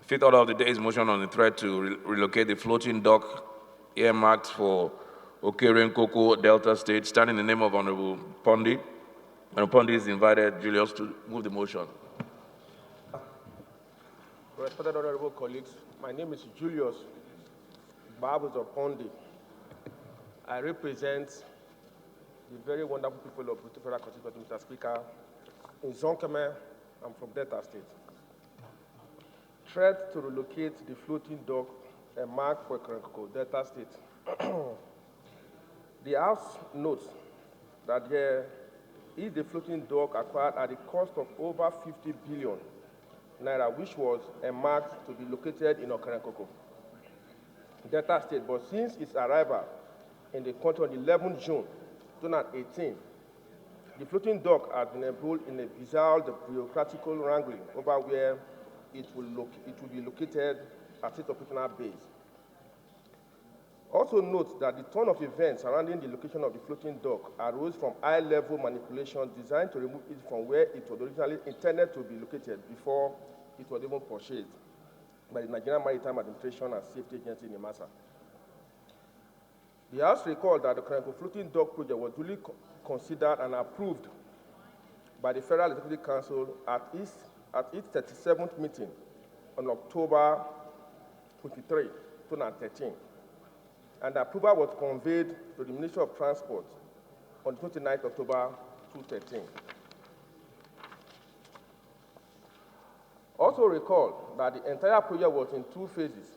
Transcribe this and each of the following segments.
Fifth order of the day is motion on the threat to relocate the floating dock earmarked for Okerenk Delta State, standing in the name of Honorable Pondi. Honorable Pondi is invited Julius to move the motion. Respected honorable colleagues, my name is Julius Pondi. I represent the very wonderful people of the Federal Constituency, Mr. Speaker. In Zonkeme, I'm from Delta State. Threat to relocate the floating dock earmarked for Okerenk, Delta State. The House notes that there is the floating dock acquired at the cost of over 50 billion naira, which was earmarked to be located in Okerenk, Delta State. But since its arrival in the country on 11 June 2018, the floating dock has been embroiled in a bizarre bureaucratic wrangling over where it will be located at its operational base. Also note that the turn of events surrounding the location of the floating dock arose from high-level manipulation designed to remove it from where it was originally intended to be located before it was even purchased by the Nigerian Maritime Administration and Safety Agency in E-Nass. The House recalled that the Okerenk floating dock project was duly considered and approved by the Federal Executive Council at its 37th meeting on October 23, 2013. And the approval was conveyed to the Ministry of Transport on 29 October 2013. Also recall that the entire project was in two phases,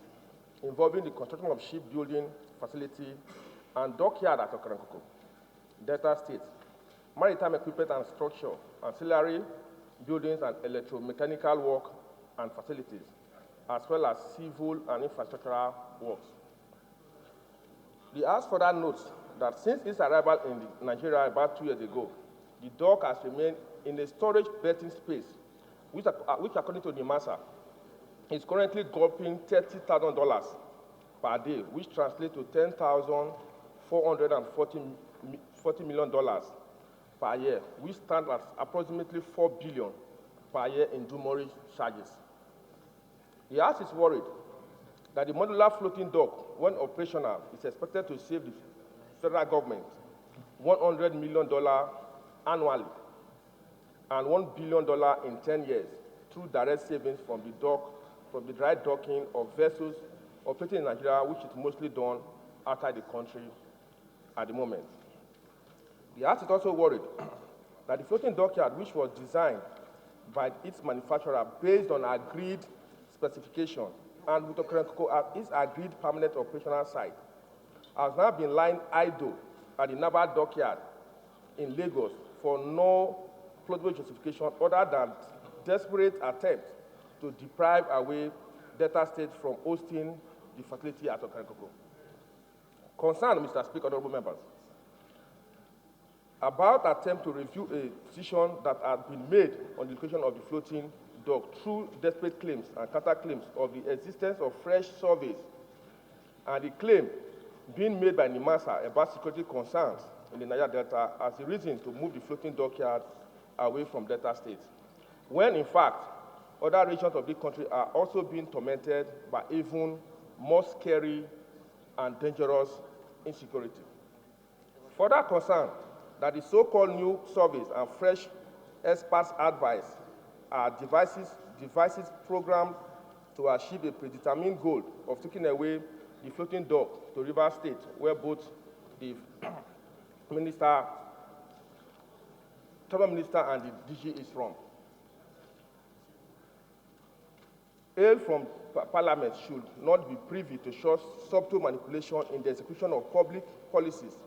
involving the construction of shipbuilding facility and dockyard at Okerenk, Delta State, maritime equipment and structure, ancillary buildings and electromechanical work and facilities, as well as civil and infrastructural works. The House further notes that since its arrival in Nigeria about 2 years ago, the dock has remained in a storage berthing space, which according to the E-Nass, is currently gulping $30,000 per day, which translates to $10,440 million per year, which stands at approximately $4 billion per year in demurrage charges. The House is worried that the modular floating dock, when operational, is expected to save the federal government $100 million annually and $1 billion in 10 years through direct savings from the dry docking of vessels operating in Nigeria, which is mostly done outside the country at the moment. The House is also worried that the floating dockyard, which was designed by its manufacturer based on agreed specification and with Okerenk at its agreed permanent operational site, has now been lying idle at the naval dockyard in Lagos for no plausible justification other than desperate attempts to deprive away Delta State from hosting the facility at Okerenk. Concerned, Mr. Speaker, honorable members, about attempt to review a decision that had been made on the location of the floating dock through desperate claims and counterclaims of the existence of fresh surveys and the claim being made by E-Nass about security concerns in the Niger Delta as the reason to move the floating dockyard away from Delta State, when in fact other regions of the country are also being tormented by even more scary and dangerous insecurity. Further concern that the so-called new surveys and fresh experts' advice are devices programmed to achieve a predetermined goal of taking away the floating dock to Rivers State, where both the Cabinet Minister and the DG is from. Aid from Parliament should not be privy to subtle manipulation in the execution of public policies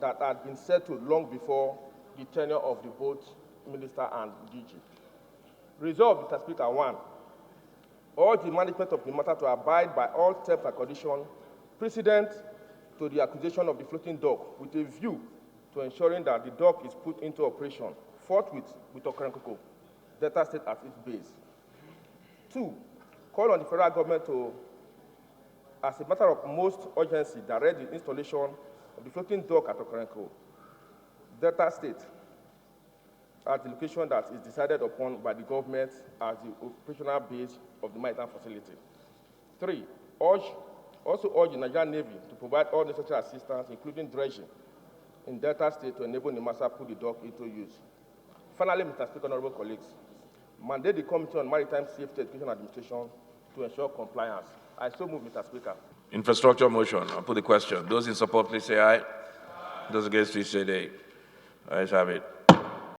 that had been settled long before the tenure of the both Minister and DG. Resolved, Mr. Speaker, 1, all the management of the matter to abide by all terms and conditions precedent to the acquisition of the floating dock with a view to ensuring that the dock is put into operation forthwith with Okerenk, Delta State as its base. 2, call on the federal government to, as a matter of most urgency, direct the installation of the floating dock at Okerenk, Delta State, at the location that is decided upon by the government as the operational base of the maritime facility. 3, also urge the Nigerian Navy to provide all necessary assistance, including dredging, in Delta State to enable NIMASA to put the dock into use. Finally, Mr. Speaker, honorable colleagues, mandate the Committee on Maritime Safety Education Administration to ensure compliance. I so move, Mr. Speaker. Infrastructure motion. I'll put the question. Those in support, please say aye. Those against, please say nay. Ayes have it.